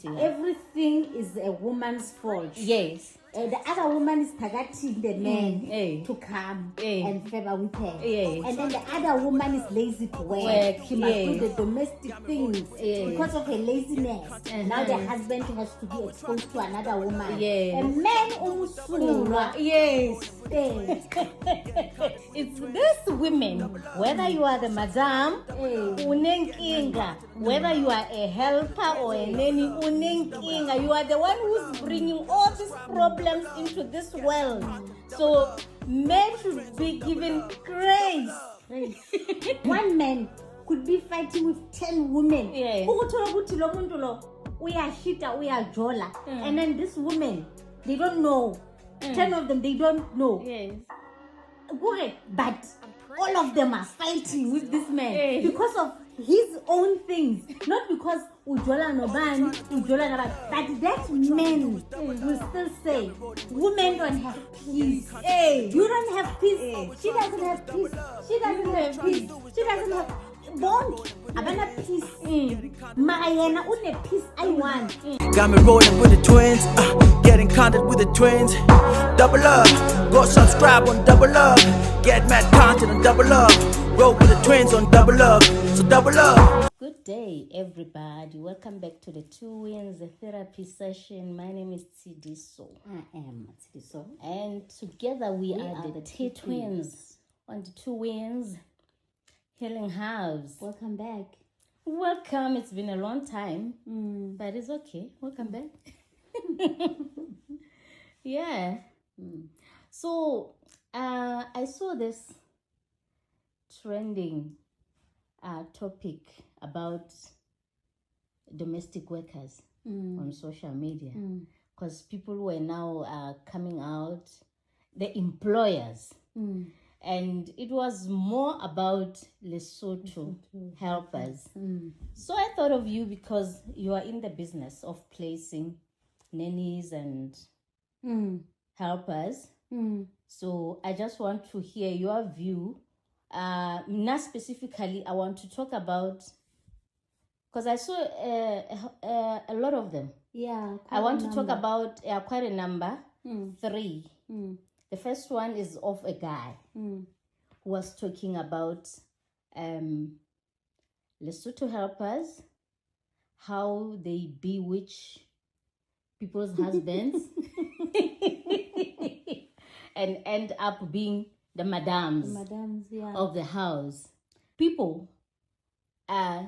Everything is a woman's fault. Yes. The other woman is targeting the man to come and favor with her. And then the other woman is lazy to work. She must do the domestic things because of her laziness. Now the husband has to be exposed to another woman. A man umsulwa. Yes. It's these women, whether you are the madam, unenkinga, whether you are a helper or a nanny, unenkinga, you are the one who's bringing all these problems into this world. So men should be given grace. One man could be fighting with 10 women. And then this woman, they don't know. 10 of them, they don't know. Yes. But all of them are fighting with this man because of his own things, not because Ujola Nobani, Ujola Nobani. But that man will still say, women don't have peace. You don't have peace. She doesn't have peace. She doesn't have peace. She doesn't have bond. Abana peace. Mariana une peace I want. Got me rolling with the twins, getting content with the twins. Double up, go subscribe on Double Up. Get mad content on Double Up. Roll with the twins on Double Up, so double up. Good day, everybody. Welcome back to the Two Wins Therapy Session. My name is Tsidiso. I am Tsidiso. And together we are the Two Twins on the Two Wins Healing House. Welcome back. Welcome. It's been a long time, but it's okay. Welcome back. Yeah. So I saw this trending topic about domestic workers on social media, because people were now coming out, the employers, and it was more about Lesotho helpers. So I thought of you because you are in the business of placing nannies and helpers. So I just want to hear your view. Not specifically, I want to talk about, because I saw a lot of them. Yeah. I want to talk about quite a number. 3. The first one is of a guy who was talking about Lesotho helpers, how they bewitch people's husbands and end up being the madams of the house. People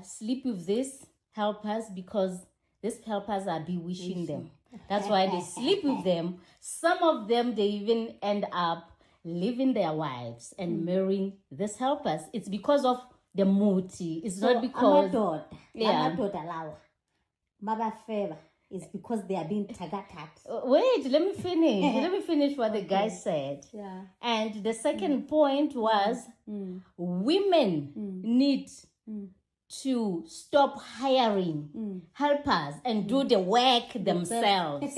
sleep with these helpers because these helpers are bewitching them. That's why they sleep with them. Some of them, they even end up leaving their wives and marrying these helpers. It's because of the muti. It's not because... It's because they are being targeted. Wait, let me finish. Let me finish what the guy said. Yeah. And the second point was women need to stop hiring helpers and do the work themselves.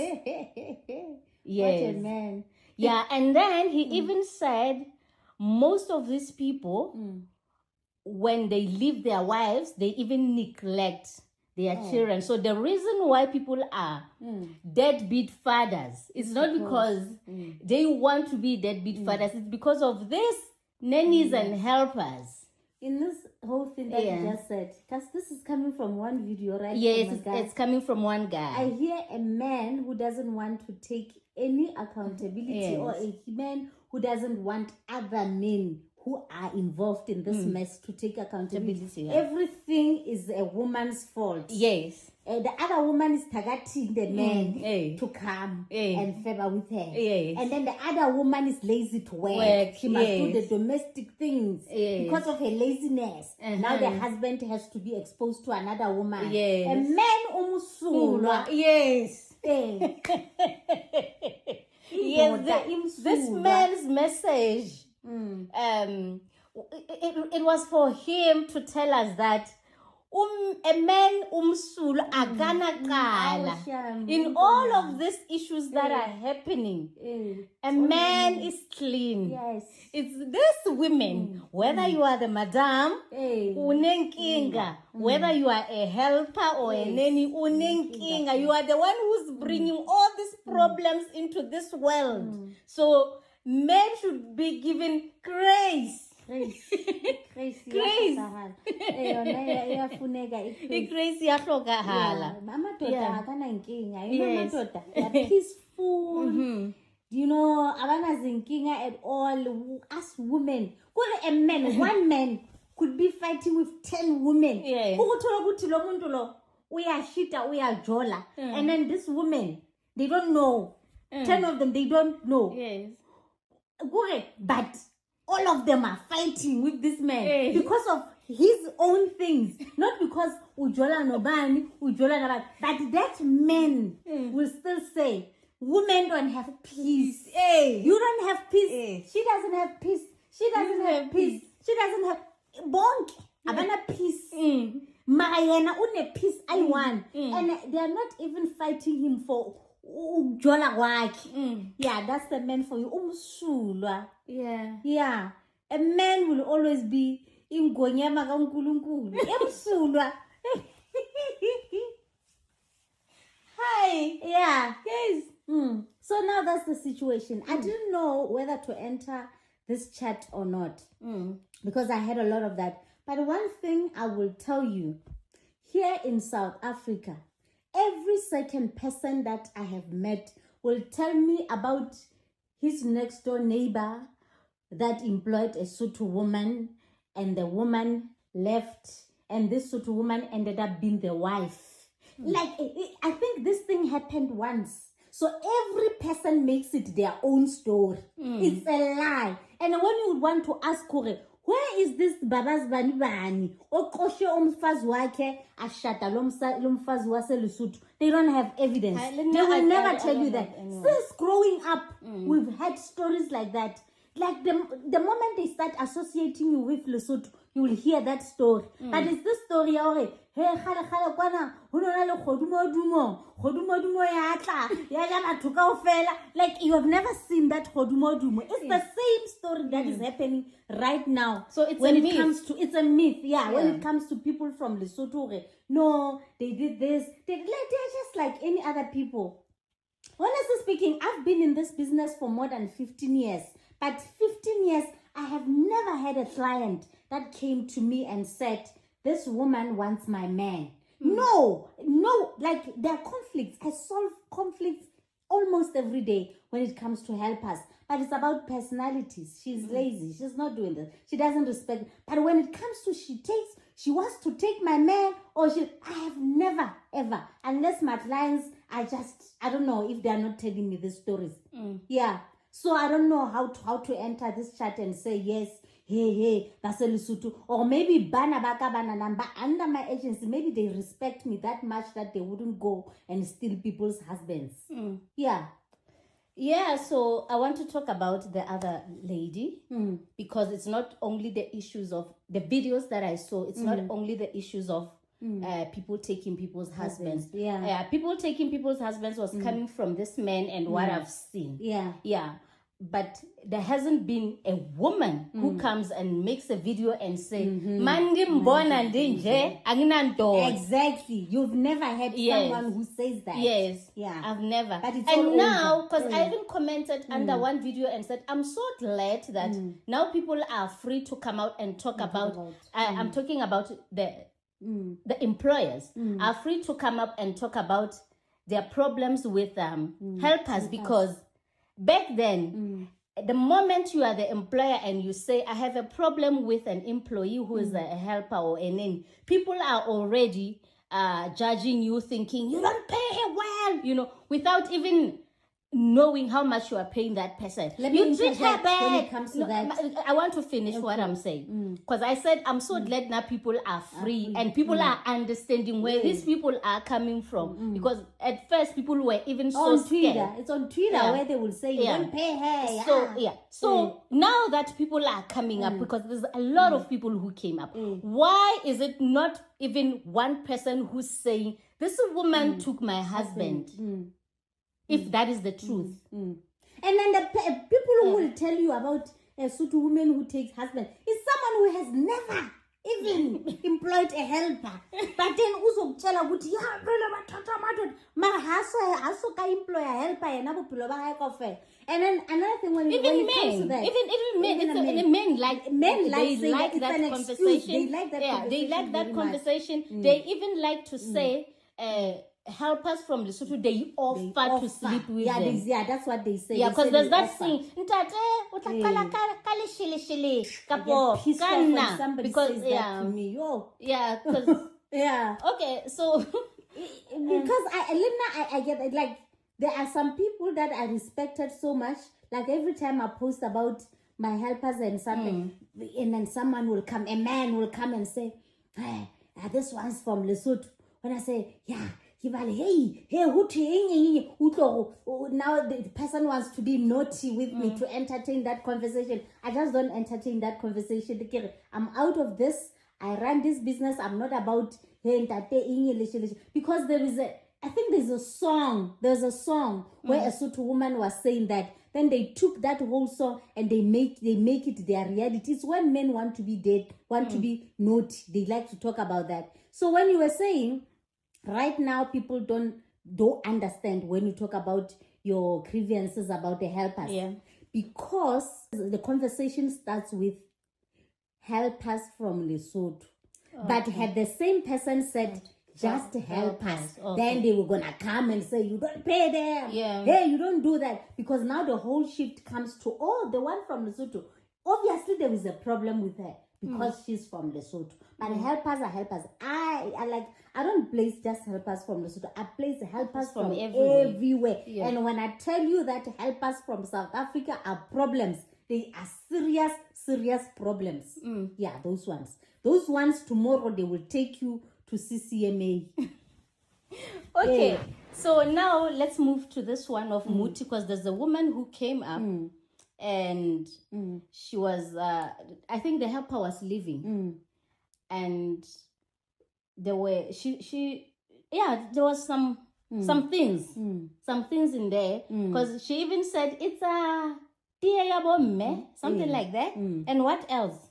Yes. What a man. Yeah, and then he even said most of these people, when they leave their wives, they even neglect their children. So the reason why people are deadbeat fathers is not because they want to be deadbeat fathers. It's because of this nannies and helpers. In this whole thing that you just said, because this is coming from one video, right? Yes, it's coming from one guy. I hear a man who doesn't want to take any accountability, or a man who doesn't want other men who are involved in this mess to take accountability. Everything is a woman's fault. Yes. The other woman is targeting the man to come and favor with her. And then the other woman is lazy to work. She must do the domestic things because of her laziness. Now the husband has to be exposed to another woman. A man umsulwa. Yes. Yes, this man's message, it was for him to tell us that a man umsulu akanaqala. In all of these issues that are happening, a man is clean. Yes. It's these women, whether you are the madam, unenkinga, whether you are a helper or a nanny, unenkinga, you are the one who's bringing all these problems into this world. So men should be given grace. Grace. Grace. Grace yahlokahala. Amadoda akana inkinga. Amadoda are peaceful. You know, abana zinkinga at all. Us women, a man, one man could be fighting with 10 women. And then this woman, they don't know. 10 of them, they don't know. Yes. But all of them are fighting with this man because of his own things, not because ujola nobani, ujola nobani. But that man will still say, women don't have peace. You don't have peace. She doesn't have peace. She doesn't have peace. She doesn't have bonk. Abana peace. Mariana une peace I want. And they are not even fighting him for ujola waki. Yeah, that's the man for you. Umsulwa. Yeah. A man will always be in Gonyama Gankulunkulu. Emsulwa. Hi. Yeah. Yes. So now that's the situation. I didn't know whether to enter this chat or not because I had a lot of that. But one thing I will tell you, here in South Africa, every second person that I have met will tell me about his next door neighbor that employed a Sotho woman and the woman left and this Sotho woman ended up being the wife. I think this thing happened once. So every person makes it their own story. It's a lie. And when you want to ask Kore, where is this babas bani bani? Okoshe umfazi wake ashata lomfazi wase Lesotho. They don't have evidence. They will never tell you that. Since growing up, we've had stories like that. Like the moment they start associating you with Lesotho, you will hear that story. But it's this story already. Hey, like you have never seen that Hodumodumo. It's the same story that is happening right now. So it's when a it myth. comes to it's a myth, when it comes to people from Lesotho, no, they did this. They're just like any other people. Honestly speaking, I've been in this business for more than 15 years. But 15 years, I have never had a client that came to me and said, this woman wants my man. No, like there are conflicts. I solve conflicts almost every day when it comes to helpers. But it's about personalities. She's lazy. She's not doing this. She doesn't respect. But when it comes to she wants to take my man, I have never, ever, unless my clients are I don't know if they are not telling me these stories. Yeah. So I don't know how to enter this chat and say, yes, hey, that's a Lesotho. Or maybe bana baka bana namba under my agency, maybe they respect me that much that they wouldn't go and steal people's husbands. Yeah, so I want to talk about the other lady because it's not only the issues of the videos that I saw, it's not only the issues of people taking people's husbands. People taking people's husbands was coming from this man and what I've seen. But there hasn't been a woman who comes and makes a video and say, Exactly. You've never had someone who says that. Yes. I've never. But it's and now, because I even commented under one video and said, I'm so glad that now people are free to come out and talk about I'm talking about the employers are free to come up and talk about their problems with helpers because back then, the moment you are the employer and you say, I have a problem with an employee who is a helper or a nanny, people are already judging you, thinking, you don't pay her well, without even knowing how much you are paying that person. Let me You treat her interject when bad. it comes to that. I want to finish what I'm saying. Because I said I'm so glad now people are free and people are understanding where these people are coming from. Because at first people were even so On scared. Twitter. It's on Twitter where they will say, you don't pay her. So now that people are coming up, because there's a lot of people who came up, why is it not even one person who's saying, this woman took my husband? If that is the truth. And then the people who will tell you about a Sotho woman who takes husband is someone who has never even employed a helper. But then uzokutshela ukuthi ya vele bathatha amadoda mara haso ka employ a helper yena bophelo ba hae kaofela. And then another thing when it comes to that, even men like they like that conversation. They like that conversation. They like that conversation. They even like to say helpers from Lesotho, they offer to sleep with them. That's what they say. Yeah, because there's that thing. Somebody says that to me. Yeah, because okay, so because I get it. Like there are some people that I respected so much. Like every time I post about my helpers and something, and then someone will come, a man will come and say, hey, this one's from Lesotho. When I say, yeah. Hey, now the person wants to be naughty with me to entertain that conversation. I just don't entertain that conversation. I'm out of this. I run this business. I'm not about because I think there's a song where a Sotho woman was saying that. Then they took that whole song and they make it their reality. It's when men want to be dead, want to be naughty. They like to talk about that. So when you were saying, right now, people don't understand when you talk about your grievances about the helpers. Yeah. Because the conversation starts with helpers from Lesotho. But had the same person said, just help us, then they were going to come and say, you don't pay them. Yeah. Hey, you don't do that. Because now the whole shift comes to, the one from Lesotho. Obviously, there is a problem with her. Because she's from Lesotho. But helpers are helpers. I don't place just helpers from Lesotho. I place helpers from everywhere. Yeah. And when I tell you that helpers from South Africa are problems, they are serious problems. Yeah, those ones. Those ones tomorrow they will take you to CCMA. Okay, so now let's move to this one of muti, because there's a woman who came up. And she was, I think the helper was leaving, and there were there was some things in there, because she even said it's a something like that. And what else?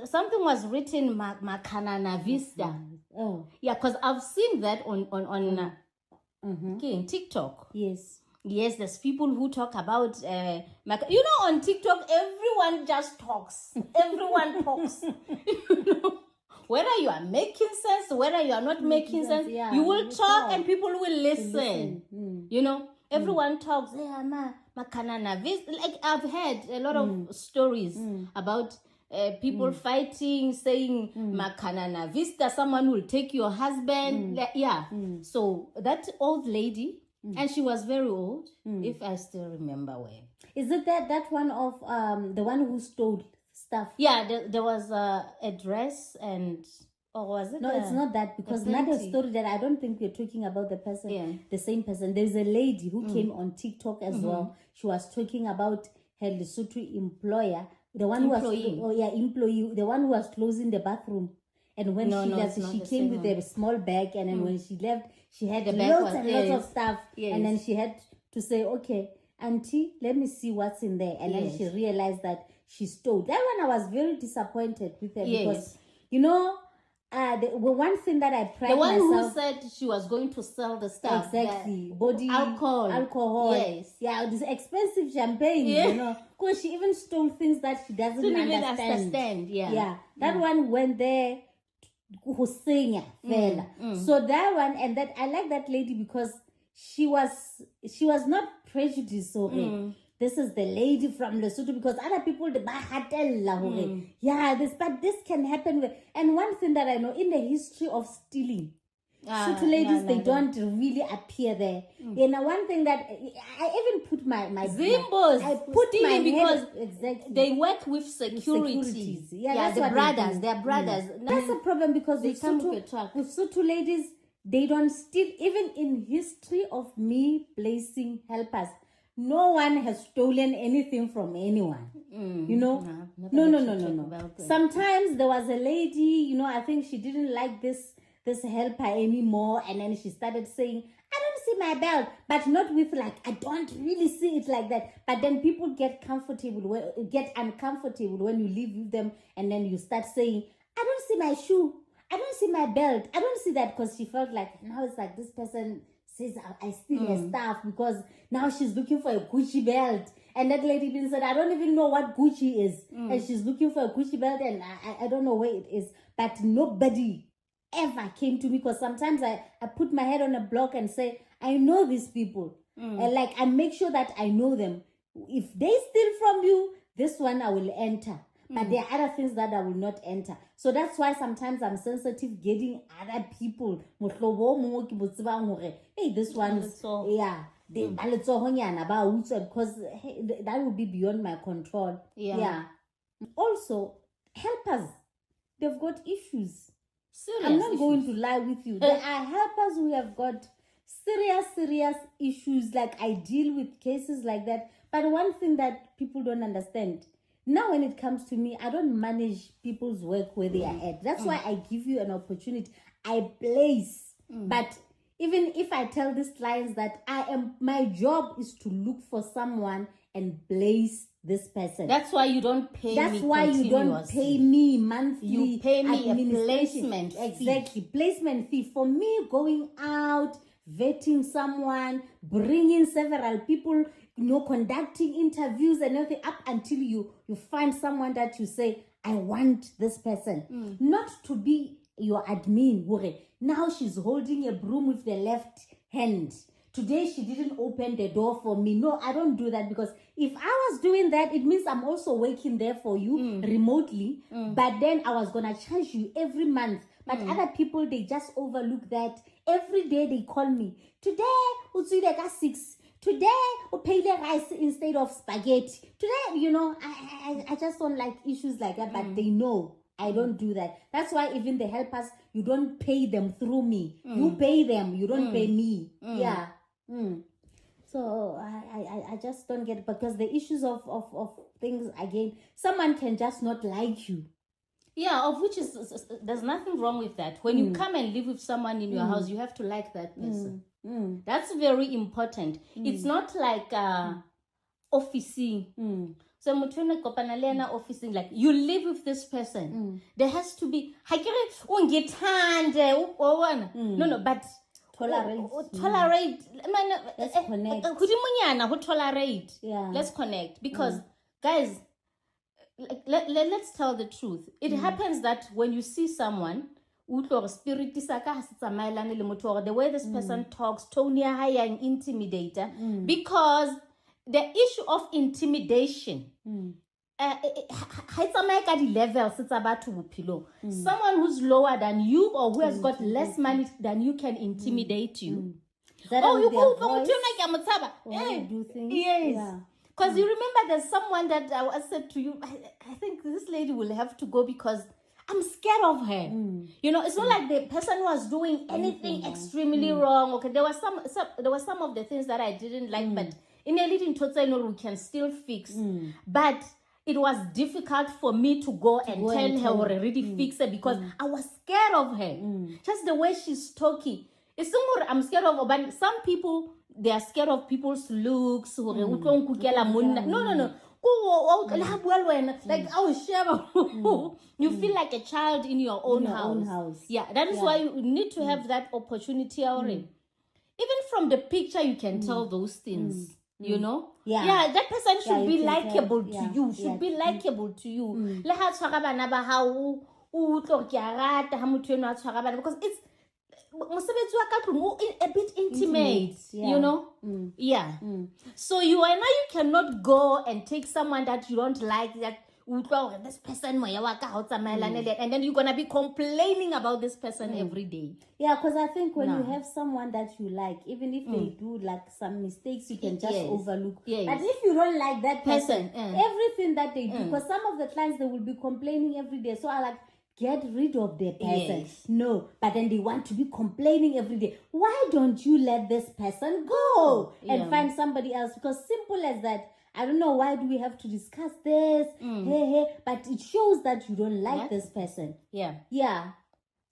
Something was written Makanana Vista. Yeah, because I've seen that on TikTok. Yes, there's people who talk about, on TikTok, everyone just talks. Everyone talks. Whether you are making sense, whether you are not making sense, you will talk and people will listen. Everyone talks. Like I've heard a lot of stories about people fighting, saying, Makanana Vista, someone will take your husband. So that old lady, and she was very old, if I still remember well. Is it that one of the one who stole stuff? Yeah, there was a dress and... Or was it? No, it's not that, because another story that I don't think we're talking about the same person. There's a lady who came on TikTok as well. She was talking about her Lesotho employer, the one employee, the one who was closing the bathroom. And when she left, she came with a small bag, and then when she left, she had lots of stuff. And then she had to say, okay, auntie, let me see what's in there. And then she realized that she stole. That one I was very disappointed with her because, the one thing that I pride myself... The one who said she was going to sell the stuff. Exactly. Body... Alcohol. Yes. Yeah, this expensive champagne, Because she even stole things that she doesn't understand. Yeah. That one went there... Hussein fella. So that one, and that I like that lady because she was not prejudiced. This is the lady from Lesotho, because other people but this can happen. And one thing that I know in the history of stealing, Sotho ladies, they don't really appear there. You know, one thing that I even put my Zimbos. I put my because head, exactly. they work with Securities. securities. Yeah, Yeah, that's the what brothers. they do. They're brothers. That's a problem because They with come with Sotho, a truck. with Sotho ladies, they don't steal. Even in history of me placing helpers, no one has stolen anything from anyone. You know, no. Sometimes there was a lady, you know, I think she didn't like this helper anymore, and then she started saying, I don't see my belt, but not with like, I don't really see it like that. But then people get uncomfortable when you live with them, and then you start saying, I don't see my shoe, I don't see my belt, I don't see that, because she felt like now it's like this person says I steal her stuff because now she's looking for a Gucci belt. And that lady even said, I don't even know what Gucci is. And she's looking for a Gucci belt, and I don't know where it is. But nobody ever came to me, because sometimes I put my head on a block and say, I know these people. And like, I make sure that I know them. If they steal from you, this one I will enter. But there are other things that I will not enter. So that's why sometimes I'm sensitive getting other people. Hey, this one's, yeah. Because that will be beyond my control. Yeah. Also, helpers, they've got issues. Serious I'm not issues. going to lie with you. There are helpers who have got serious issues. Like, I deal with cases like that. But one thing that people don't understand, now when it comes to me, I don't manage people's work where they are at. That's why I give you an opportunity. I place. But even if I tell these clients that my job is to look for someone and place this person. That's why you don't pay me. That's why you don't pay me monthly. You pay me a administration. placement fee. Exactly. Placement fee. For me, going out, vetting someone, bringing several people, you know, conducting interviews and everything, up until you find someone that you say, I want this person. Not to be your admin. Now she's holding a broom with the left hand. Today she didn't open the door for me. No, I don't do that, because if I was doing that, it means I'm also working there for you remotely. But then I was going to charge you every month. But other people, they just overlook that. Every day they call me. Today, utsuyile 6. Today, we pay the rice instead of spaghetti. Today, you know, I just don't like issues like that. But they know I don't do that. That's why even the helpers, you don't pay them through me. You pay them. You don't pay me. Yeah. So I just don't get it, because the issues of things, again, someone can just not like you. Yeah, of which is, there's nothing wrong with that. When you come and live with someone in your house, you have to like that person. That's very important. It's not like officing. So officing, like, you live with this person. There has to be no, but tolerate. Let's connect. Tolerate. Yeah. Let's connect, because guys, let's tell the truth. It happens that when you see someone, the way this person talks, Tonya higher and intimidator, because the issue of intimidation, someone who's lower than you or who has got less money than you can intimidate you. Oh, you go do things. Yes. Yeah. Because you remember there's someone that I said to you, I think this lady will have to go because I'm scared of her. You know, it's not like the person was doing anything extremely wrong. Okay, there was some of the things that I didn't like, but in a little total we can still fix. But it was difficult for me to go and tell her or already fix it, because I was scared of her. Just the way she's talking. It's not I'm scared of her, but some people, they are scared of people's looks. No. Like, you feel like a child in your own house. Yeah, that is why you need to have that opportunity already. Even from the picture, you can tell those things. You know? Yeah, that person should be likable to you. Should be likable to you. Because it's a bit intimate, you know? So you cannot go and take someone that you don't like, that this person, and then you're gonna be complaining about this person every day. Yeah, because I think when you have someone that you like, even if they do like some mistakes, you can just overlook. Yes. But if you don't like that person, everything that they do, because some of the clients, they will be complaining every day. So I like, get rid of the person. Yes. No, but then they want to be complaining every day. Why don't you let this person go and find somebody else? Because simple as that. I don't know why do we have to discuss this, but it shows that you don't like this person. Yeah.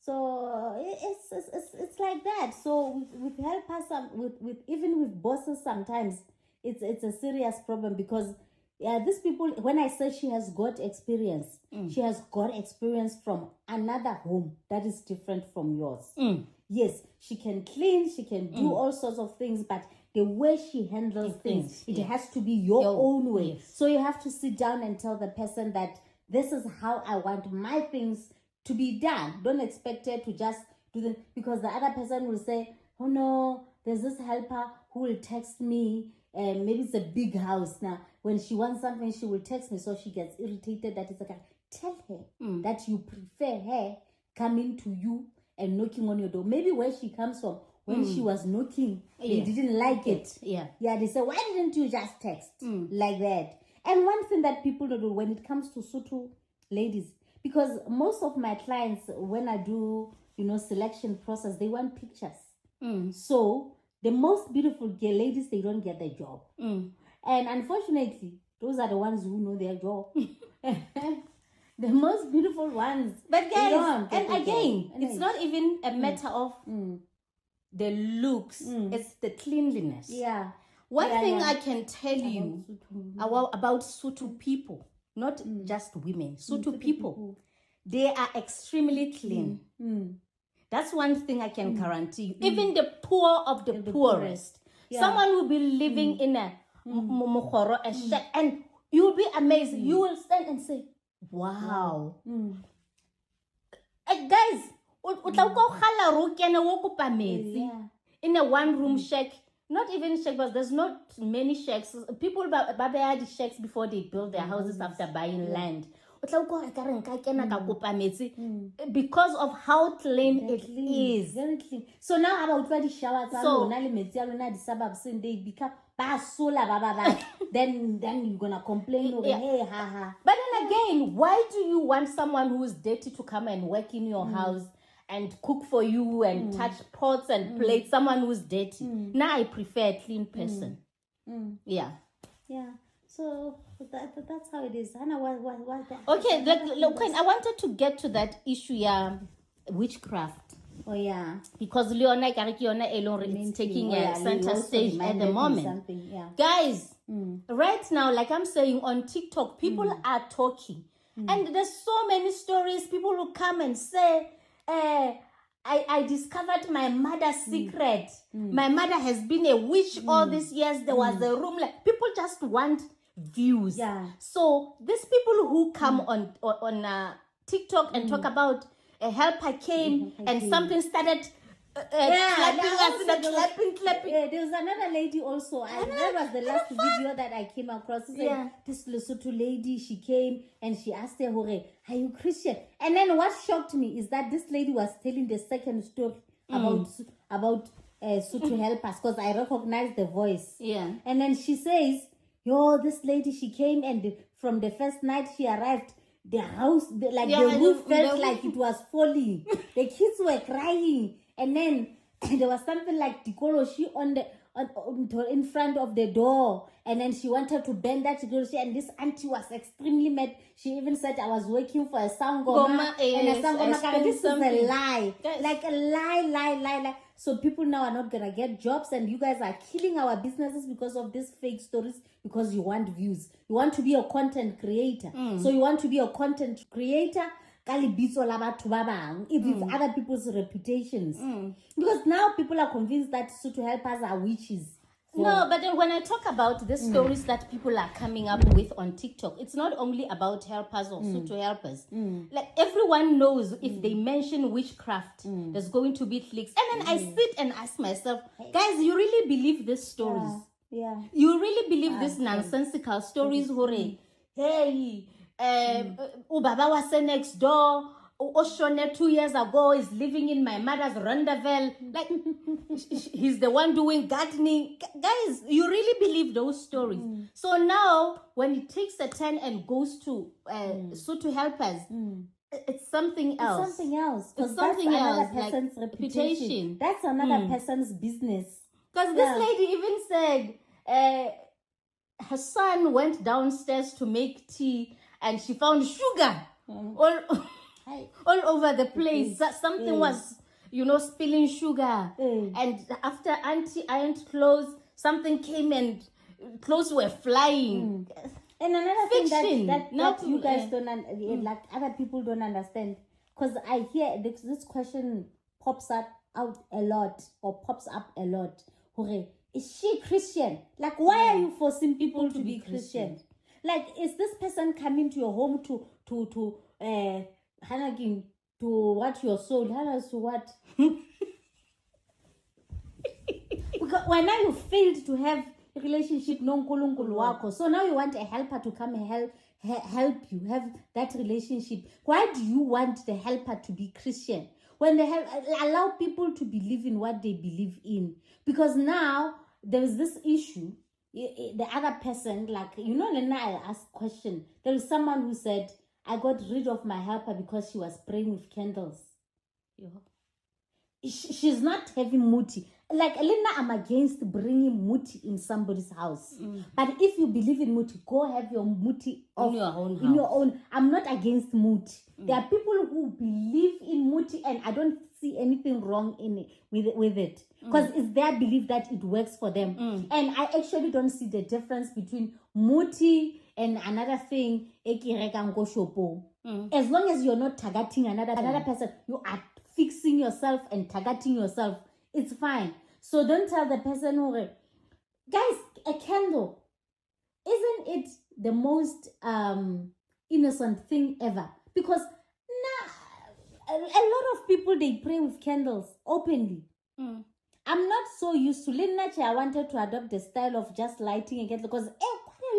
So it's like that. So with helpers, with even with bosses, sometimes it's a serious problem because these people, when I say she has got experience, she has got experience from another home that is different from yours. Yes, she can clean, she can do all sorts of things, but the way she handles things, it has to be your own way. Yes. So you have to sit down and tell the person that this is how I want my things to be done. Don't expect her to just do them, because the other person will say, oh no, there's this helper who will text me, and maybe it's a big house. Now, when she wants something, she will text me, so she gets irritated. That is like, tell her that you prefer her coming to you and knocking on your door. Maybe where she comes from, when she was knocking, they didn't like it. Yeah, they say, why didn't you just text like that? And one thing that people don't do when it comes to Sotho ladies, because most of my clients, when I do, selection process, they want pictures. So the most beautiful gay ladies, they don't get the job. And unfortunately, those are the ones who know their job. The most beautiful ones. But guys, and again, it's not even a matter of the looks, it's the cleanliness. Yeah. One thing I can tell you about Sotho people, not just women, Sotho people, they are extremely clean. That's one thing I can guarantee you. Even the poor of the poorest. Someone will be living in a mokhoro, a shack, and you will be amazed. You will stand and say, wow. Guys, in a one-room shack, not even shack, but there's not many shacks. People had shacks before they built their houses after buying land. Because of how clean it is. Very clean. So now about the showers, they become then you're gonna complain. Hey, ha. But then again, why do you want someone who's dirty to come and work in your house and cook for you and touch pots and plates? Someone who's dirty. Now I prefer a clean person. Yeah. So that's how it is. Anna, what okay, look, I wanted to get to that issue, witchcraft. Oh yeah. Because Leona alone is taking a center stage at the moment. Guys, right now, like I'm saying, on TikTok, people are talking. And there's so many stories. People will come and say, I discovered my mother's secret. My mother has been a witch all these years. There was a room. Like, people just want views. So these people who come on TikTok and talk about a helper came and something started clapping. There was another lady also. That was the last video that I came across. This Lesotho lady, she came and she asked her, are you Christian? And then what shocked me is that this lady was telling the second story about Sotho helpers, because I recognized the voice. And then she says, this lady, she came, and from the first night she arrived, the house, the roof felt like it was falling. The kids were crying. And then there was something like Dikoloshi in front of the door. And then she wanted to bend that Dikoloshi. And this auntie was extremely mad. She even said, I was working for a sangoma. And a sangoma. This is a lie. Like a lie. So people now are not going to get jobs. And you guys are killing our businesses because of these fake stories. Because you want views. You want to be a content creator. So you want to be a content creator. If with other people's reputations. Because now people are convinced that Sotho helpers are witches. No, but then when I talk about the stories that people are coming up with on TikTok, it's not only about helpers or Sotho helpers. Like, everyone knows if they mention witchcraft, there's going to be clicks. And then I sit and ask myself, guys, you really believe these stories? Yeah. You really believe these nonsensical stories, hey, Ubaba was next door. Oshone 2 years ago is living in my mother's Rondavel. Like, he's the one doing gardening. Guys, you really believe those stories. So now, when he takes a turn and goes to Lesotho helpers, it's something else. It's something else. It's something that's else, another person's like reputation. That's another person's business. Because this lady even said her son went downstairs to make tea and she found sugar all over the place. Something was, spilling sugar. And after Auntie ironed clothes, something came and clothes were flying. And another Fiction, thing that not you guys don't, like other people don't understand, because I hear this question pops up a lot. Hore, is she Christian? Like, why are you forcing people to be Christian? Like, is this person coming to your home to Hanagin, to what your soul? Hanas to what? Because when now you failed to have a relationship, so now you want a helper to come and help you have that relationship. Why do you want the helper to be Christian when they allow people to believe in what they believe in? Because now there is this issue. The other person, like, Lena, I'll ask question. There is someone who said, I got rid of my helper because she was praying with candles. She's not having muti. Like, Elena, I'm against bringing muti in somebody's house. But if you believe in muti, go have your muti in your own house. In your own. I'm not against muti. There are people who believe in muti, and I don't see anything wrong with it. Because it's their belief that it works for them. And I actually don't see the difference between muti and another thing, as long as you're not targeting another person, you are fixing yourself and targeting yourself, it's fine. So don't tell the person who, guys, a candle, isn't it the most innocent thing ever? Because a lot of people, they pray with candles openly. I'm not so used to Linache. I wanted to adopt the style of just lighting a candle because quite a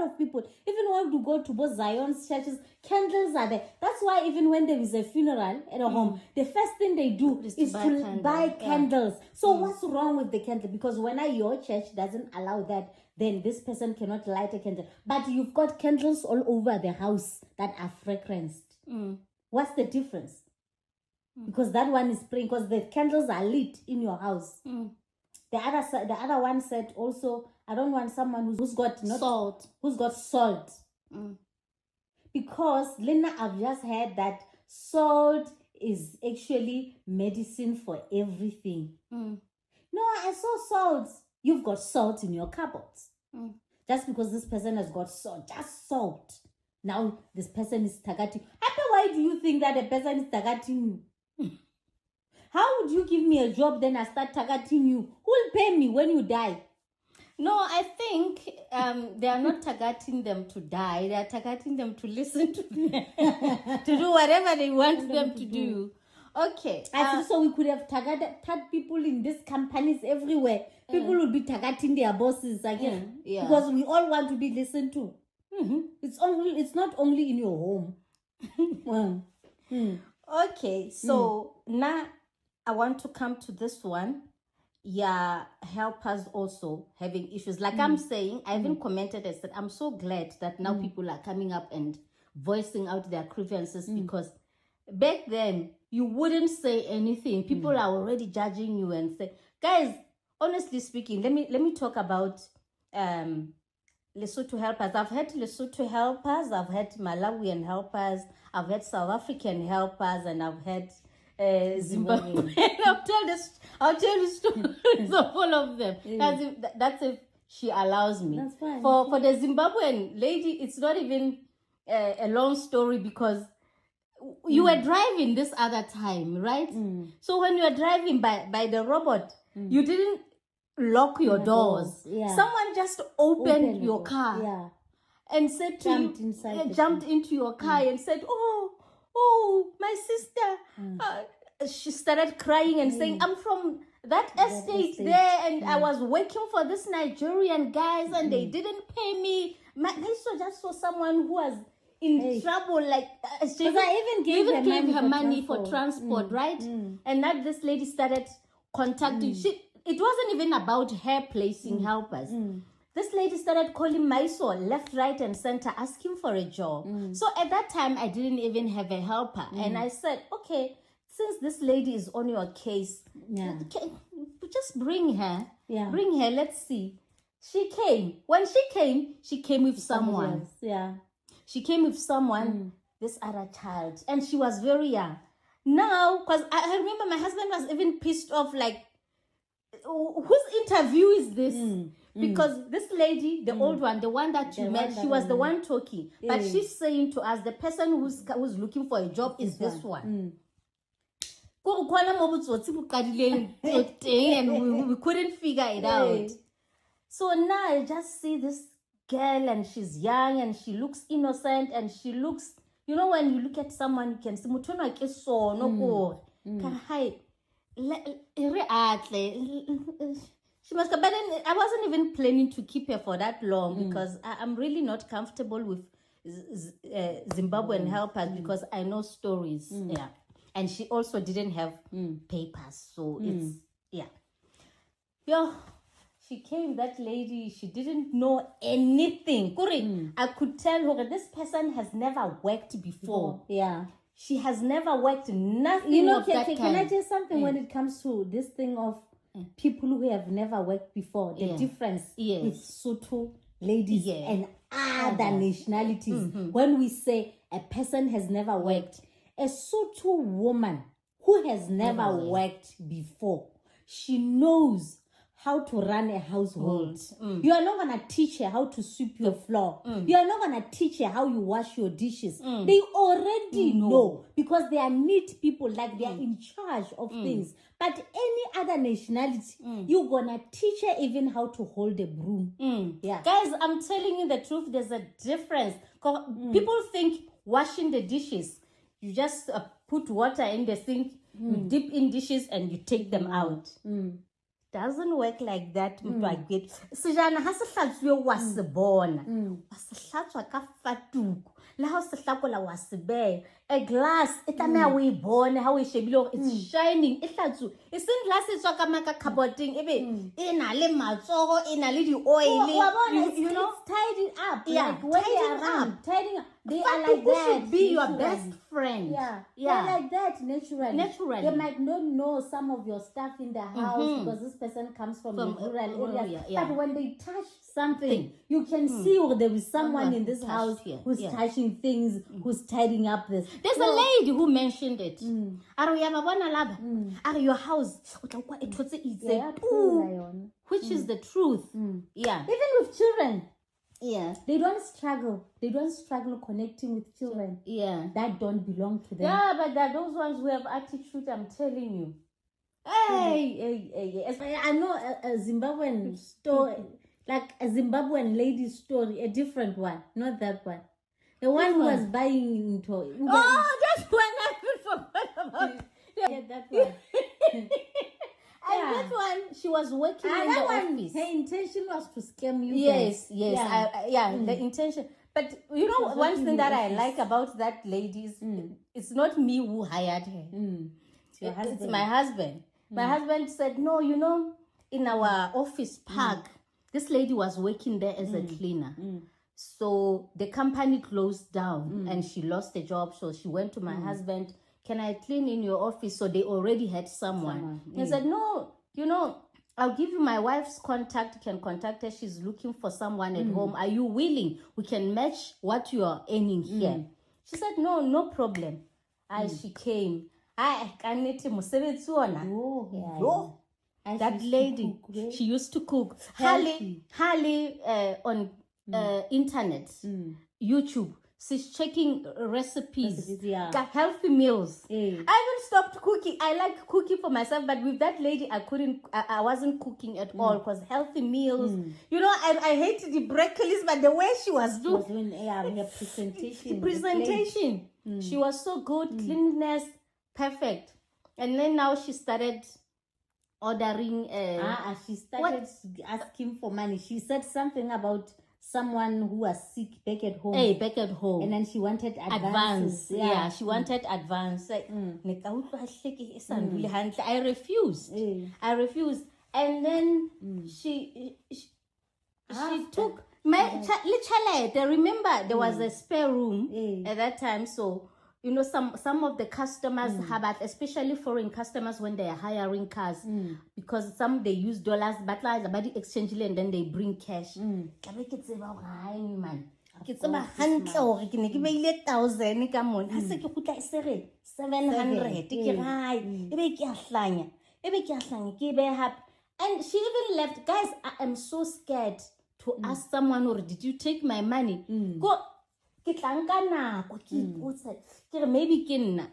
lot of people, even when you go to both Zion's churches, candles are there. That's why even when there is a funeral at a home, the first thing they do is to buy candles. So what's wrong with the candle? Because when your church doesn't allow that, then this person cannot light a candle. But you've got candles all over the house that are fragranced. What's the difference? Because that one is praying, because the candles are lit in your house. The other one said also, I don't want someone who's got salt. Who's got salt. Because Lena, I've just heard that salt is actually medicine for everything. No, I saw salt. You've got salt in your cupboards. Just because this person has got salt, just salt. Now this person is targeting. Why do you think that a person is targeting you? How would you give me a job, then I start targeting you? Who will pay me when you die? No, I think they are not targeting them to die. They are targeting them to listen to them, to do whatever they want them to do. Okay. So we could have targeted people in these companies everywhere. People would be targeting their bosses again. Because we all want to be listened to. It's not only in your home. Okay, so now I want to come to this one. Helpers also having issues. Like I'm saying, I even commented and said, I'm so glad that now people are coming up and voicing out their grievances, because back then you wouldn't say anything. People are already judging you and say, guys, honestly speaking, let me talk about Lesotho helpers. I've had Lesotho helpers, I've had Malawian helpers, I've had South African helpers, and I've had Zimbabwe. I'll tell you stories of all of them. That's if she allows me. That's fine. For the Zimbabwean lady, it's not even a long story, because you were driving this other time, right? So when you were driving by the robot, you didn't lock your doors. Someone just opened your car and said to jumped into your car and said, oh, my sister. She started crying and saying, I'm from that estate there, and I was working for this Nigerian guys and they didn't pay me. I just saw someone who was in trouble. Like she I even gave her money for transport, right? And that this lady started contacting. It wasn't even about her placing helpers. This lady started calling Mysore left, right, and center, asking for a job. So at that time, I didn't even have a helper. And I said, okay, since this lady is on your case, just bring her. Yeah. Bring her, let's see. She came. When she came with someone. Else. Yeah. She came with someone, this other child. And she was very young. Now, because I remember my husband was even pissed off, like, whose interview is this? Because this lady, the old one, the one that you met, she was the one talking. But she's saying to us, the person who's looking for a job is this one. And we couldn't figure it out. So now I just see this girl, and she's young, and she looks innocent, and she looks, you know, when you look at someone, you can see, she must have, but then I wasn't even planning to keep her for that long because I'm really not comfortable with Zimbabwean helpers because I know stories. Yeah. And she also didn't have papers. So it's, she came, that lady, she didn't know anything. I could tell her that this person has never worked before. Yeah. She has never worked nothing. You know, can I tell something when it comes to this thing of people who have never worked before? The difference with Sotho ladies and other nationalities. When we say a person has never worked, a Sotho woman who has never worked before, she knows how to run a household. You are not going to teach her how to sweep your floor. You are not going to teach her how you wash your dishes. They already know because they are neat people, like they are in charge of things. But any other nationality, you're going to teach her even how to hold a broom. Yeah. Guys, I'm telling you the truth, there's a difference. People think washing the dishes, you just put water in the sink, you dip in dishes and you take them out. Doesn't work like that. Sejana ha se hlatswe wa se bona. Wa se hlatswa ka fatuku. Le ha se hlakola wa se beya. A glass it tlameha o e bone ha o e shebile it's shining. E hlatswe. E seng glass e tswa ka maka cupboarding ebe e na le matsogo, e na le di oil. You know, it's tidying up. Yeah, like when tidying up. They are like that. Should be your best friend. Yeah. They're like that naturally. They might not know some of your stuff in the house because this person comes from the rural area. But when they touch something, you can see there is someone in this house who's touching things, who's tidying up this. There's a lady who mentioned it. Are your house, which is the truth. Yeah. Even with children. Yeah. They don't struggle connecting with children. Yeah. That don't belong to them. Yeah, but there are those ones who have attitude, I'm telling you. Hey. I know a Zimbabwean story, like a Zimbabwean lady's story, a different one, not that one. The one who was buying into... Oh, that's one I forgot about. Yeah, that one. And that one, she was working in the office. Her intention was to scam you. Yes. The intention. But you know, one thing that I like about that lady is it's not me who hired her. It's my husband. My husband said, no, you know, in our office park, this lady was working there as a cleaner. So the company closed down and she lost the job. So she went to my husband, can I clean in your office? So they already had someone. He said, no, you know, I'll give you my wife's contact. You can contact her. She's looking for someone at home. Are you willing? We can match what you are earning here. She said, no problem. She came. That lady, she used to cook. Harley on internet, YouTube. She's checking recipes, healthy meals. I even stopped cooking. I like cooking for myself, but with that lady, I wasn't cooking at all because healthy meals. You know, I hated the broccoli, but the way she was doing her presentation, she was so good, cleanliness, perfect. And then now she started ordering. She started asking for money. She said something about someone who was sick back at home. Hey, back at home. And then she wanted advance. advances. Yeah, she wanted advance. Like, I refused. I refused. And then she took my chalet. Remember, there was a spare room at that time. So, you know, some of the customers have, especially foreign customers, when they are hiring cars, because some they use dollars, but like about the exchange and then they bring cash. It's about man. It's about 1,000. Come on, I said you could like 700. And she even left. Guys, I am so scared to ask someone, or did you take my money? Go. Maybe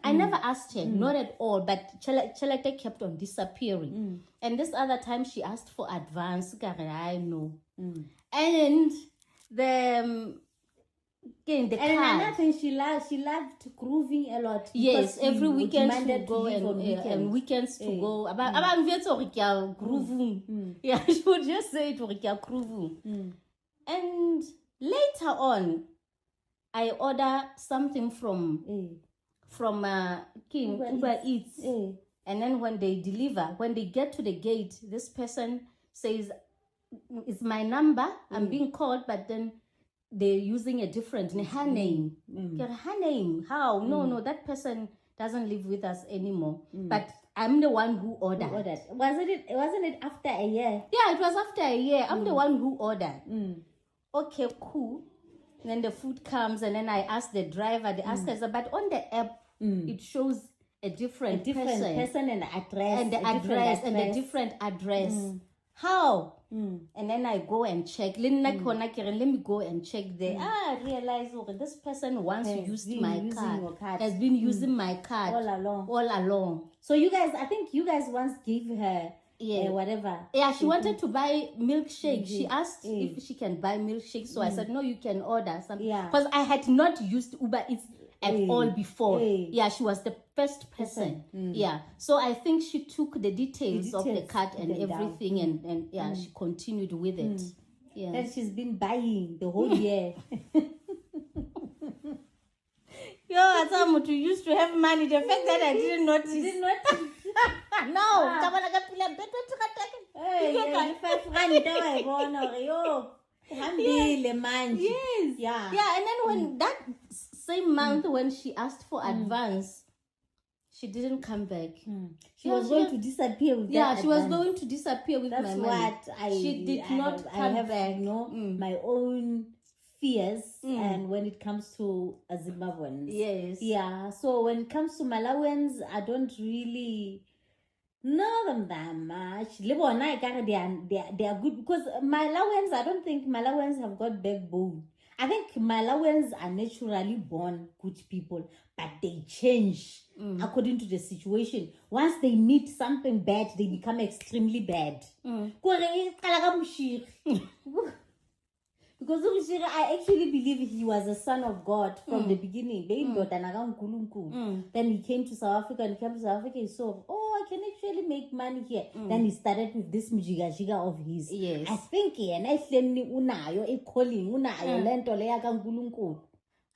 I never asked her, not at all, but Chelete kept on disappearing. And this other time she asked for advance. I know. And the another thing, she loved grooving a lot. Yes, every weekend she would go and weekends to go. Yeah, she would just say it grooving. And later on, I order something from Uber Eats. And then when they deliver, when they get to the gate, this person says, it's my number, I'm being called, but then they're using a different her name. Her name? How? No, that person doesn't live with us anymore. But I'm the one who ordered. Wasn't it after a year? Yeah, it was after a year. I'm the one who ordered. Okay, cool. And then the food comes, and then I ask the driver, the asker, but on the app, it shows a different person and address. And the address and the different address. How? And then I go and check. Let me go and check there. I realize, okay, this person once used my card, has been using my card all along. So you guys, I think you guys once gave her whatever. Yeah, she wanted to buy milkshake. She asked if she can buy milkshake. So I said, no, you can order something. Because I had not used Uber Eats at all before. Yeah, she was the first person. Yeah. So I think she took the details of the card and everything and she continued with it. Yeah. And she's been buying the whole year. Yo, I thought you used to have money. The fact that I didn't notice. No. Yes. Yeah. And then when that same month when she asked for advance, she didn't come back. She was going to disappear with that she was going to disappear with my money. She did not come back. My own fears, and when it comes to Zimbabweans. Yes. Yeah. So when it comes to Malawians, I don't really know them that much. They are good because Malawians, I don't think Malawians have got backbone. I think Malawians are naturally born good people, but they change according to the situation. Once they meet something bad, they become extremely bad. Because I actually believe he was a son of God from the beginning. Then he came to South Africa, and he saw, I can actually make money here. Then he started with this mujiga of his. Yes. I think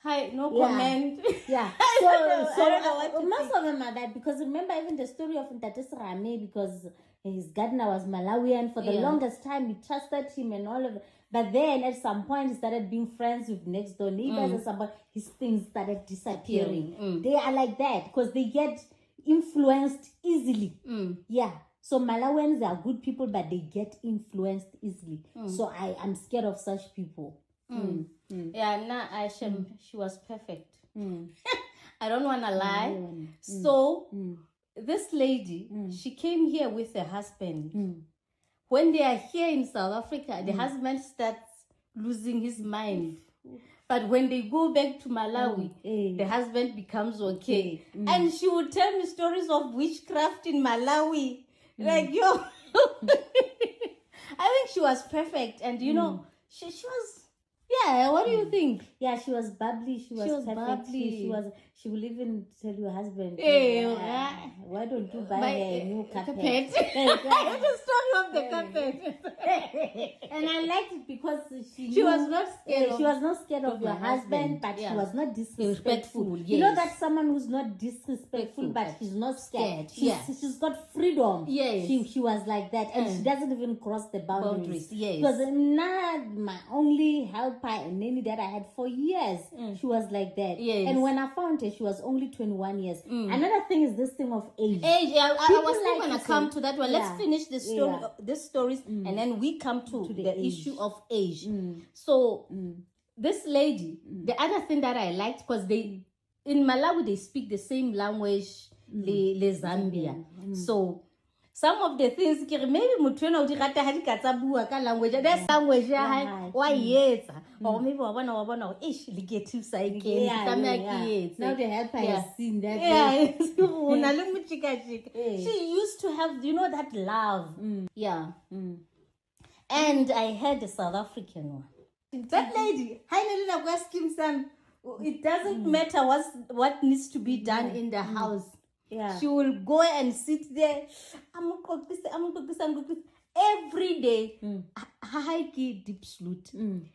Hi, no comment. Yeah. So most of them are that, because remember even the story of Ntates Rame, because his gardener was Malawian for the longest time. He trusted him and all of it. But then at some point he started being friends with next door neighbors. At some point his things started disappearing. They are like that because they get influenced easily. Yeah. So Malawians are good people, but they get influenced easily. So I am scared of such people. Yeah, she was perfect. I don't want to lie. So this lady, she came here with her husband. When they are here in South Africa, the husband starts losing his mind. But when they go back to Malawi, the husband becomes okay. And she would tell me stories of witchcraft in Malawi. Like, yo. I think she was perfect. And, you know, she was Yeah, what do you think? Yeah, she was bubbly. She was perfect. bubbly. She will even tell your husband, Hey, why don't you buy her a new carpet? The story of the carpet. And I liked it because She was not scared. She was not scared of your her husband, husband, but yeah. she was not disrespectful. Yes. You know that someone who's not disrespectful, but she's not scared. She's got freedom. Yes. She was like that, and she doesn't even cross the boundaries. Yes. She was not my only helper and nanny that I had for years. She was like that. Yes. And when I found her, she was only 21 years. Another thing is this thing of age. Yeah, I was like going to come to that one. Let's finish this story, this stories, and then we come to the issue of age. So this lady, the other thing that I liked, because they in Malawi they speak the same language, le Zambia. So some of the things, maybe mutwena o di rata ha di ka tsa bua ka language, there's language ya hae wa yetsa, or maybe wa bona ish le get to say again. Now the helper has seen that. She used to have, you know, that love. Yeah. And I had a South African one. That lady, it doesn't matter what needs to be done in the house. Yeah. She will go and sit there. Every day, deep salute.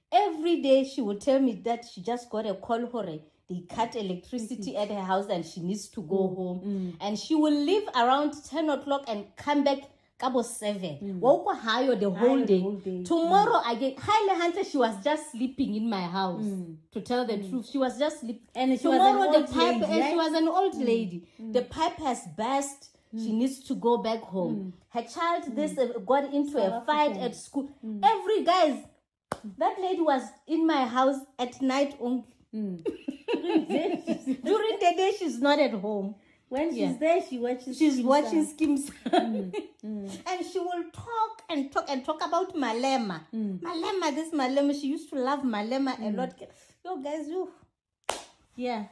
Every day she will tell me that she just got a call hore. They cut electricity at her house and she needs to go home. And she will leave around 10 o'clock and come back about 7. Woko hayo the whole day. Tomorrow again. Highly Hunter, she was just sleeping in my house. To tell the truth, she was just sleeping. And tomorrow the pipe, and she was an old lady. The pipe has burst. She needs to go back home. Her child got into a fight at school. Every that lady was in my house at night only. During the day, she's not at home. When she's there, she's watching Skims. And she will talk and talk about Malema. Malema, she used to love Malema a lot. Yo, guys, yeah.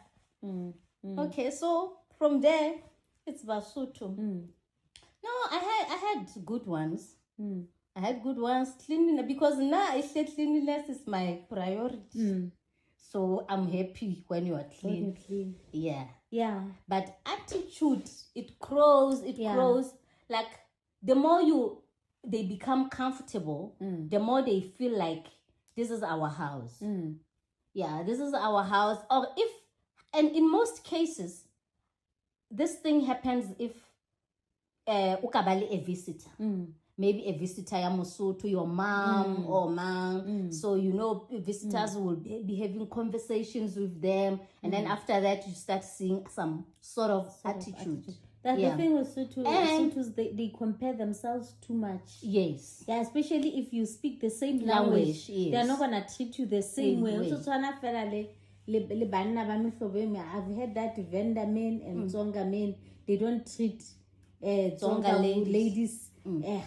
Okay, so from there, it's Lesotho. No, I had good ones. I had good ones. Cleanliness, because now I said cleanliness is my priority. So I'm happy when you are clean. Yeah. But attitude, it grows. Like the more they become comfortable, the more they feel like this is our house. Yeah, this is our house. And in most cases, this thing happens if ukabali a visitor. Maybe a visitor to your mom or mom. So, you know, visitors will be having conversations with them. And then after that, you start seeing some sort of attitude. That's the thing with Sothos, they compare themselves too much. Yes. Yeah, especially if you speak the same language. They're not going to treat you the same way. I've heard that Venda men and Tsonga men, they don't treat Tsonga ladies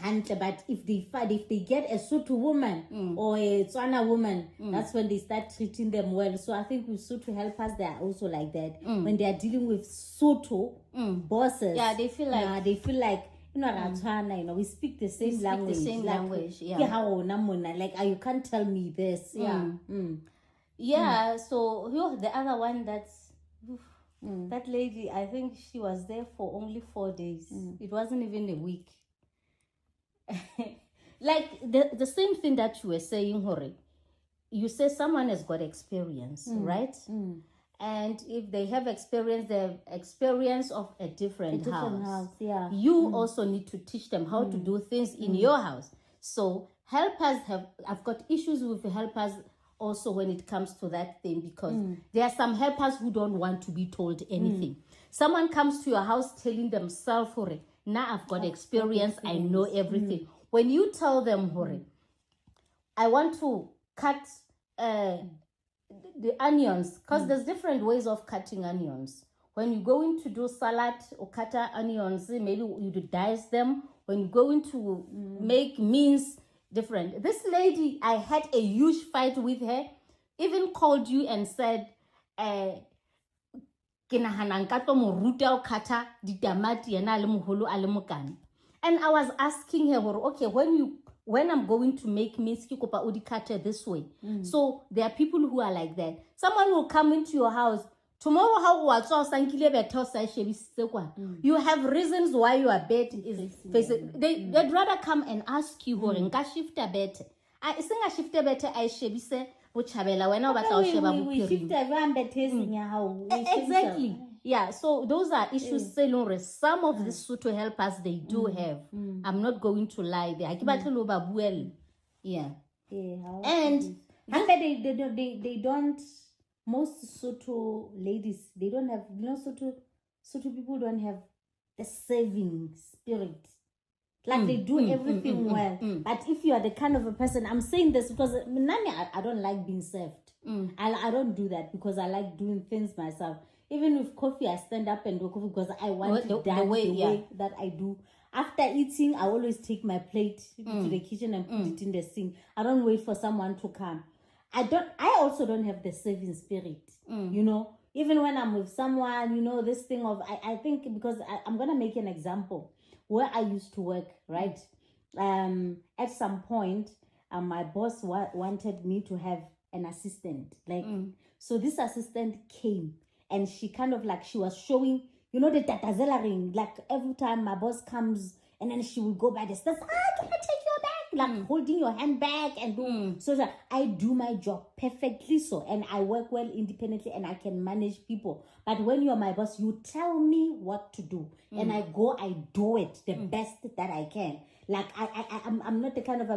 hunter, but if they get a Sotho woman or a Tswana woman, that's when they start treating them well. So I think with Sotho helpers, they are also like that. When they are dealing with Sotho bosses, they feel like you know, we speak the same language. Like you can't tell me this. So the other one that lady, I think she was there for only 4 days. It wasn't even a week. Like the same thing that you were saying, Hori. You say someone has got experience, right? And if they have experience, they have experience of a different house. You also need to teach them how to do things in your house. So helpers I've got issues with helpers also when it comes to that thing, because there are some helpers who don't want to be told anything. Someone comes to your house telling themselves, Hori, now I've got experience, I know everything. When you tell them, Hori, I want to cut the onions, because there's different ways of cutting onions. When you're going to do salad or cut onions, maybe you dice them. When you're going to make mince, different. This lady, I had a huge fight with her, even called you and said, and I was asking her, okay, when you when I'm going to make miski kopa udikate this way. So there are people who are like that. Someone will come into your house tomorrow. You have reasons why your bed is facing. They'd rather come and ask you hore nka shifta bed. I singa shifta bed I shebise bochabela wena ba tla sheba bophirima. Exactly. Yeah, so those are issues. Some of the Sotho helpers they do have. I'm not going to lie there. Yeah. And they don't. Most Sotho ladies, they don't have. Sotho people don't have the saving spirit. Like they do everything well. But if you are the kind of a person, I'm saying this because I don't like being served. I don't do that because I like doing things myself. Even with coffee, I stand up and do coffee because I want the way that I do. After eating, I always take my plate to the kitchen and put it in the sink. I don't wait for someone to come. I also don't have the saving spirit. You know, even when I'm with someone, you know, this thing of, I think because I'm going to make an example. Where I used to work, right? At some point, my boss wanted me to have an assistant. So this assistant came. And she kind of like, she was showing, you know, the tatazela ring. Like every time my boss comes and then she will go by the stairs, can I take your bag? Like holding your handbag and do. So that I do my job perfectly so. And I work well independently and I can manage people. But when you're my boss, you tell me what to do. And I do it the best that I can. Like I'm not the kind of